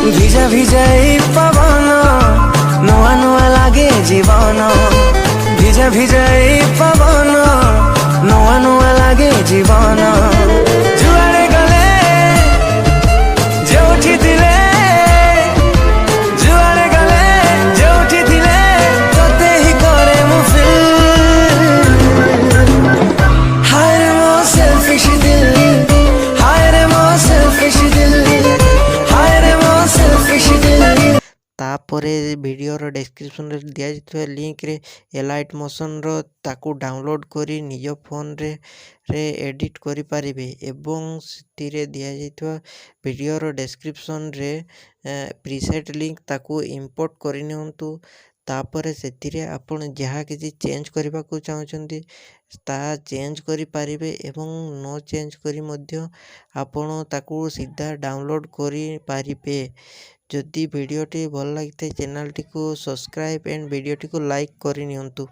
ভিজা ভিজা এই পবন নূয়া নূয়া লাগে জীবন ভিজা ভিজা এই পবন নূয়া নূয়া লাগে জীবন যুଆଡେ ଗଲେ ଯୋଉଠି ଥିଲେ ଯୁଆଡେ ଗଲେ ଯୋଉଠି ଥିଲେ ତତେ ହିଁ କରେ ମୁଁ feel ହାୟ ରେ ମୋ selfish ଦିଲ ହାୟ ରେ ମୋ selfish ଦିଲ ହାୟ ରେ ମୋ selfish ଦିଲ। तापरे वीडियोर डिस्क्रिप्शन रे दिया जाइଥିବା लिंक रे एलाइट मोशन रो ताकू डाउनलोड करी निज फोन रे एडिट करि परिबे एवं सितिरे दिया जाइଥିବା वीडियोर डिस्क्रिप्शन रे प्रीसेट लिंक ताकू इंपोर्ट करि नियंतु तापरे सेतिरे आपण जहाँ किसी चेंज करबा को चाहछंती ता चेंज करि परिबे एवं नो चेंज करी मध्य आपण ताकू सीधा डाउनलोड करि परिबे। जदि वीडियोटी भल लगी चैनल टी को सब्सक्राइब एंड वीडियोटी को लाइक करि नियंतु।